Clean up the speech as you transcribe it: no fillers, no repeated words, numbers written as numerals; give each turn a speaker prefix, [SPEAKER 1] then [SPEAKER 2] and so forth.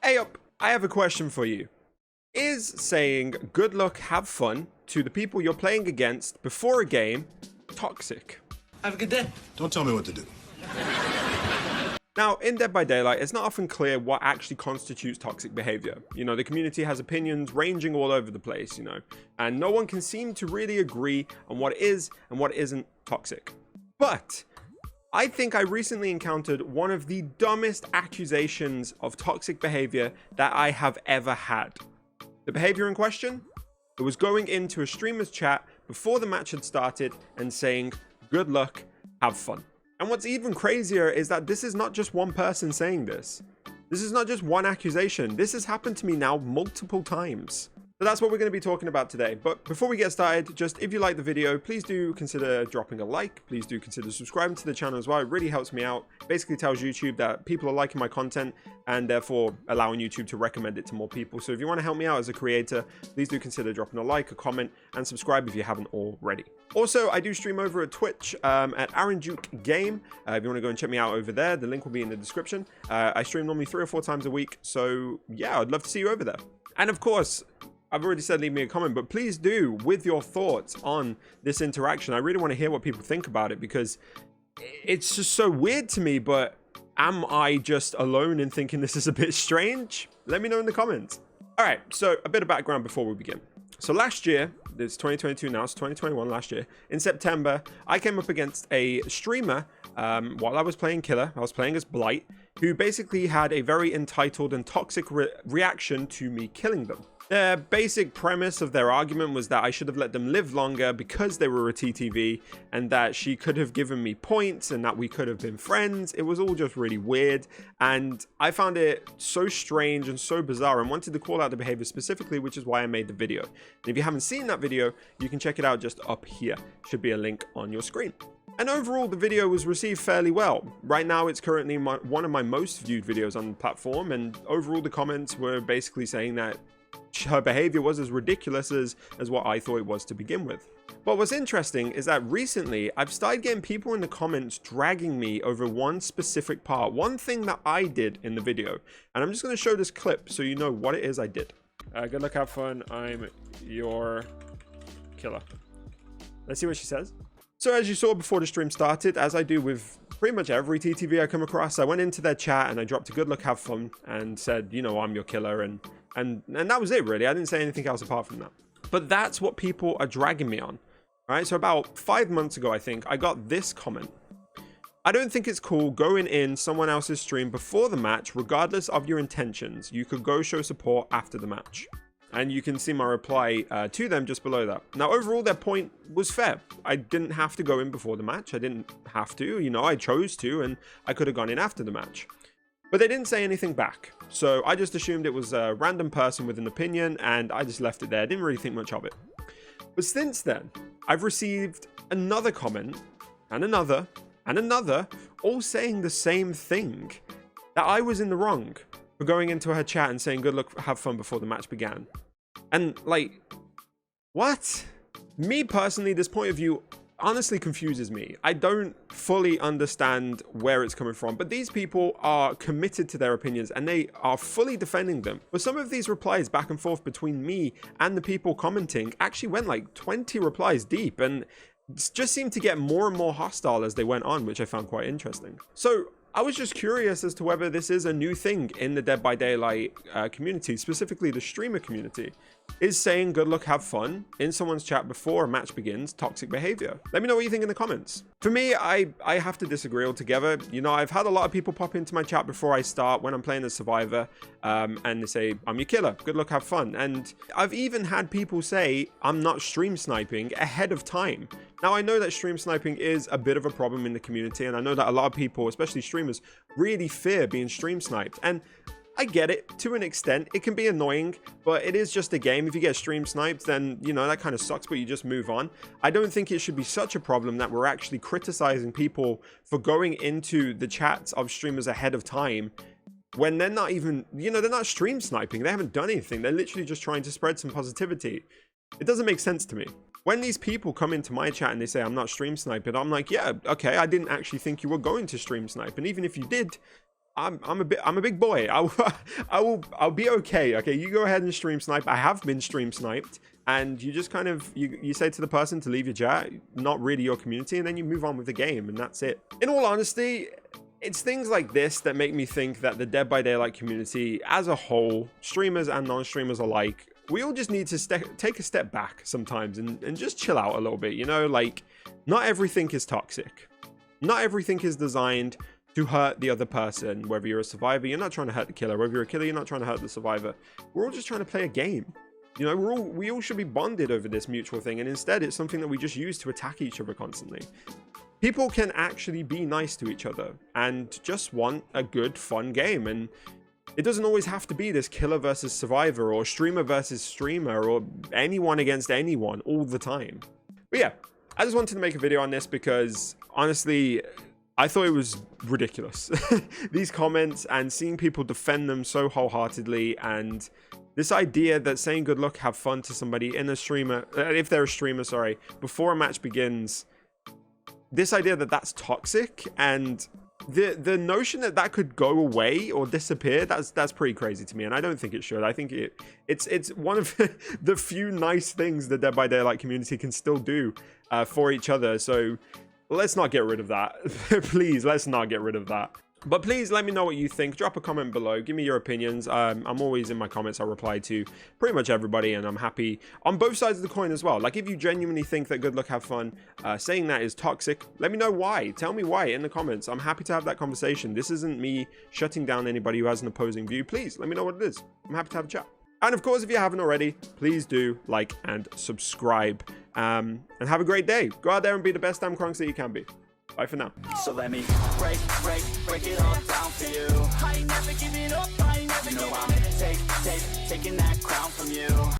[SPEAKER 1] Hey up, I have a question for you. Is saying good luck, have fun to the people you're playing against before a game toxic?
[SPEAKER 2] Have a good day.
[SPEAKER 3] Don't tell me what to do.
[SPEAKER 1] Now, in Dead by Daylight, it's not often clear what actually constitutes toxic behavior. You know, the community has opinions ranging all over the place, and no one can seem to really agree on what is and what isn't toxic. But I think I recently encountered one of the dumbest accusations of toxic behavior that I have ever had. The behavior in question? It was going into a streamer's chat before the match had started and saying, good luck, have fun. And what's even crazier is that this is not just one person saying this. This is not just one accusation. This has happened to me now multiple times. So that's what we're going to be talking about today. But before we get started, just if you like the video, please do consider dropping a like. Please do consider subscribing to the channel as well. It really helps me out. It basically tells YouTube that people are liking my content and therefore allowing YouTube to recommend it to more people. So if you want to help me out as a creator, please do consider dropping a like, a comment, and subscribe if you haven't already. Also, I do stream over at Twitch at Aaron Duke Game. If you want to go and check me out over there, the link will be in the description. I stream normally 3 or 4 times a week. So yeah, I'd love to see you over there. And of course, I've already said leave me a comment, but please do with your thoughts on this interaction. I really want to hear what people think about it because it's just so weird to me, but am I just alone in thinking this is a bit strange? Let me know in the comments. All right, so a bit of background before we begin. So last year, it's 2022 now, it's 2021 last year, in September, I came up against a streamer while I was playing Killer. I was playing as Blight, who basically had a very entitled and toxic reaction to me killing them. The basic premise of their argument was that I should have let them live longer because they were a TTV and that she could have given me points and that we could have been friends. It was all just really weird and I found it so strange and so bizarre and wanted to call out the behavior specifically, which is why I made the video. And if you haven't seen that video, you can check it out just up here. Should be a link on your screen. And overall, the video was received fairly well. Right now, it's currently one of my most viewed videos on the platform, and overall the comments were basically saying that her behavior was as ridiculous as what I thought it was to begin with. But what's interesting is that recently I've started getting people in the comments dragging me over one specific part, one thing that I did in the video. And I'm just going to show this clip so you know what it is I did. Good luck, have fun. I'm your killer. Let's see what she says. So as you saw before the stream started, as I do with pretty much every TTV I come across, I went into their chat and I dropped a good luck, have fun and said, I'm your killer. And that was it, really. I didn't say anything else apart from that. But that's what people are dragging me on. All right, so about 5 months ago, I think, I got this comment. I don't think it's cool going in someone else's stream before the match, regardless of your intentions. You could go show support after the match. And you can see my reply to them just below that. Now, overall, their point was fair. I didn't have to go in before the match. I didn't have to, I chose to, and I could have gone in after the match. But they didn't say anything back. So I just assumed it was a random person with an opinion, and I just left it there. I didn't really think much of it. But since then, I've received another comment, and another, all saying the same thing. That I was in the wrong for going into her chat and saying good luck, have fun before the match began. And like, what? Me personally, this point of view honestly confuses me. I don't fully understand where it's coming from, but these people are committed to their opinions and they are fully defending them. But some of these replies back and forth between me and the people commenting actually went like 20 replies deep and just seemed to get more and more hostile as they went on, which I found quite interesting. So I was just curious as to whether this is a new thing in the Dead by Daylight community, specifically the streamer community. Is saying good luck, have fun in someone's chat before a match begins toxic behavior? Let me know what you think in the comments. For me, I have to disagree altogether. I've had a lot of people pop into my chat before I start when I'm playing as Survivor, and they say, I'm your killer, good luck, have fun. And I've even had people say, I'm not stream sniping ahead of time. Now, I know that stream sniping is a bit of a problem in the community, and I know that a lot of people, especially streamers, really fear being stream sniped. And I get it to an extent. It can be annoying, but it is just a game. If you get stream sniped, then, that kind of sucks, but you just move on. I don't think it should be such a problem that we're actually criticizing people for going into the chats of streamers ahead of time when they're not even, they're not stream sniping. They haven't done anything. They're literally just trying to spread some positivity. It doesn't make sense to me. When these people come into my chat and they say, I'm not stream sniping, I'm like, yeah, okay, I didn't actually think you were going to stream snipe. And even if you did, I'm a big boy. I'll be okay. Okay, you go ahead and stream snipe. I have been stream sniped, and you just kind of you say to the person to leave your chat, not really your community, and then you move on with the game, and that's it. In all honesty, it's things like this that make me think that the Dead by Daylight community as a whole, streamers and non-streamers alike, we all just need to take a step back sometimes and just chill out a little bit. You know, like, not everything is toxic. Not everything is designed to hurt the other person. Whether you're a survivor, you're not trying to hurt the killer. Whether you're a killer, you're not trying to hurt the survivor. We're all just trying to play a game. You know, we all should be bonded over this mutual thing, and instead it's something that we just use to attack each other constantly. People can actually be nice to each other and just want a good, fun game, and it doesn't always have to be this killer versus survivor or streamer versus streamer or anyone against anyone all the time. But yeah, I just wanted to make a video on this because honestly, I thought it was ridiculous. These comments and seeing people defend them so wholeheartedly, and this idea that saying good luck, have fun to somebody in a streamer, if they're a streamer, sorry, before a match begins, this idea that that's toxic, and the notion that that could go away or disappear, that's pretty crazy to me, and I don't think it should. I think it's one of the few nice things the Dead by Daylight community can still do for each other. So let's not get rid of that. Please, let's not get rid of that. But please let me know what you think. Drop a comment below. Give me your opinions. I'm always in my comments. I reply to pretty much everybody, and I'm happy on both sides of the coin as well. Like, if you genuinely think that good luck, have fun, saying that is toxic, let me know why. Tell me why in the comments. I'm happy to have that conversation. This isn't me shutting down anybody who has an opposing view. Please let me know what it is. I'm happy to have a chat. And of course, if you haven't already, please do like and subscribe. And have a great day. Go out there and be the best damn Kronks that you can be. Bye for now.
[SPEAKER 2] So let me break it all down for you. I ain't never giving up, I ain't never giving up. I'm taking that crown from you.